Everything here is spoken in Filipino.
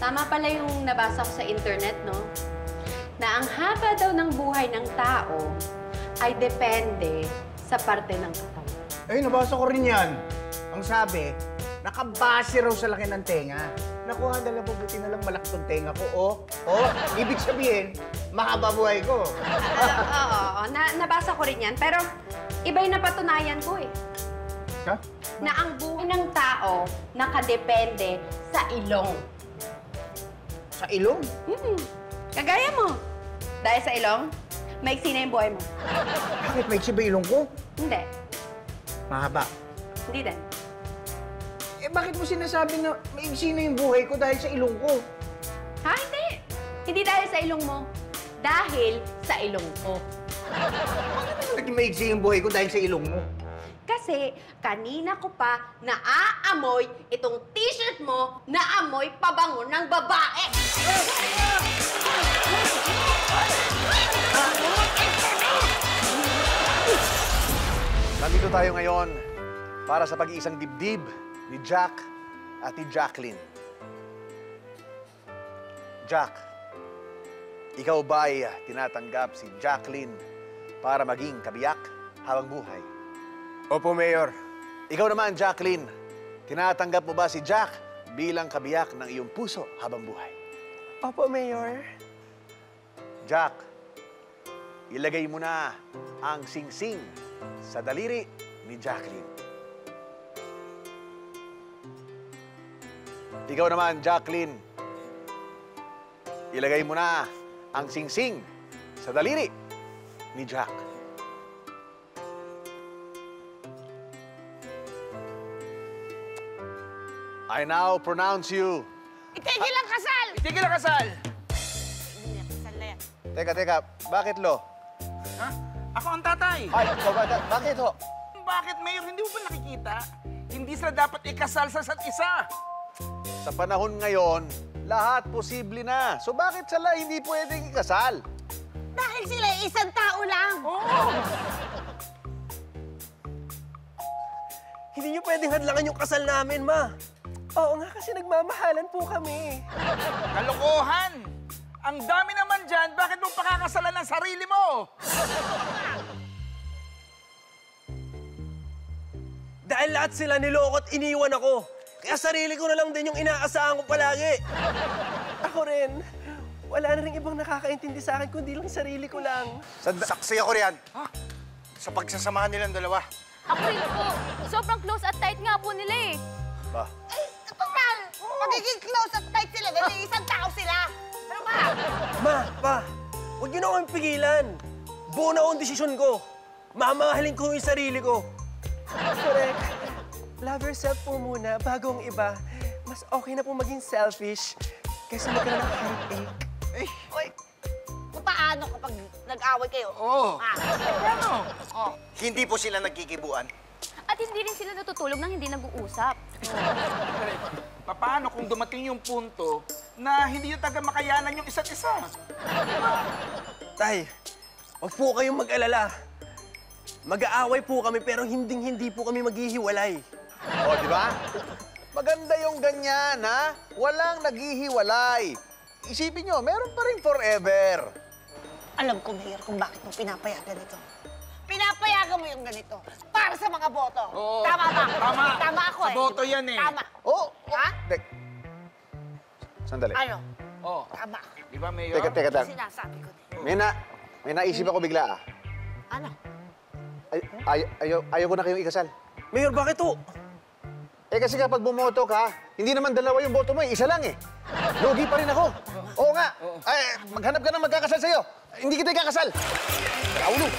Tama pala yung nabasa ko sa internet, no? Na ang haba daw ng buhay ng tao ay depende sa parte ng katawan. Ay, nabasa ko rin yan. Ang sabi, nakabase raw sa laki ng tenga. Nakuha na lang, buti na lang malaki tong tenga ko. Ibig sabihin, mahaba buhay ko. Oo, nabasa ko rin yan. Pero iba yung napatunayan ko eh. Ha? Na ang buhay ng tao nakadepende sa ilong. Sa ilong? Kagaya mo. Dahil sa ilong, maiksi na yung buhay mo. Bakit maiksi ba ilong ko? Hindi. Mahaba. Hindi din. Eh, bakit mo sinasabi na maiksi na yung buhay ko dahil sa ilong ko? Ha? Hindi. Hindi dahil sa ilong mo. Dahil sa ilong ko. Bakit maiksi yung buhay ko dahil sa ilong mo? Kasi kanina ko pa naaamoy itong t-shirt mo na amoy pabango ng babae. Nandito tayo ngayon para sa pag-iisang dibdib ni Jack at ni Jacqueline. Jack, ikaw ba ay tinatanggap si Jacqueline para maging kabiyak habang buhay? Opo, Mayor. Ikaw naman, Jacqueline, tinatanggap mo ba si Jack bilang kabiyak ng iyong puso habang buhay? Opo, Mayor. Jack, ilagay mo na ang singsing sa daliri ni Jacqueline. Ikaw naman, Jacqueline, ilagay mo na ang singsing sa daliri ni Jack. I now pronounce you... Itigil ang kasal! Itigil ang kasal! Hindi na, kasal na yan. Teka, bakit, Lo? Ha? Ako ang tatay. Ay, bakit, ho? Bakit, Mayor? Hindi mo ba nakikita? Hindi sila dapat ikasal sa isa't isa. Sa panahon ngayon, lahat posible na. So bakit sila hindi pwedeng ikasal? Dahil sila isang tao lang. Oo! Hindi niyo pwedeng hadlangan yung kasal namin, Ma. Oo nga, kasi nagmamahalan po kami. Kalokohan! Ang dami naman dyan, bakit mo pakakasalan ng sarili mo? Dahil lahat sila niloko at iniwan ako. Kaya sarili ko na lang din yung inaasahan ko palagi. Ako rin. Wala na rin ibang nakakaintindi sa akin kundi lang sarili ko lang. Saksi ako riyan. Sa pagsasamahan nilang dalawa. Ako rin po. Sobrang close at tight nga po nila eh. Ba? Ay, total! Magiging close at tight sila dahil isang tao sila. Ano ba? Ma, Pa, huwag niyo na akong pigilan. Buo na akong desisyon ko. Mamahalin ko yung sarili ko. Correct. Love yourself po muna bago ang iba. Mas okay na po maging selfish kaysa magkaroon ng heartache. Uy, paano kapag nag-away kayo? Oo. Ano? Hindi po sila nagkikibuan. At hindi rin sila natutulog nang hindi nag-uusap. Paano kung dumating yung punto na hindi yung taga makayanan yung isa't isa? Tay, huwag po kayong mag-alala. Mag-aaway po kami pero hindi po kami maghihiwalay. O, di ba? Maganda yung ganyan, ha? Walang naghihiwalay. Isipin nyo, meron pa rin forever. Alam ko, Mayor, kung bakit mo pinapayagan ito. Pinapayagan mo yung ganito para sa mga boto. Oo. Tama ba? Tama. Tama ako Sa boto yan eh. Tama. Oh, Ha? Sandali. Ano? Oo. Tama. Di ba, Mayor? Teka, lang. Sinasabi ko din. May naisip ako bigla, ah. Ano? Ayaw ko na kayong ikasal. Mayor, bakit to? Eh kasi kapag bumoto ka, hindi naman dalawa yung boto mo, isa lang eh. Lugi pa rin ako. Oo nga. Ay, maghanap ka ng magkakasal sa'yo. Hindi kita ikakasal. Kaulo.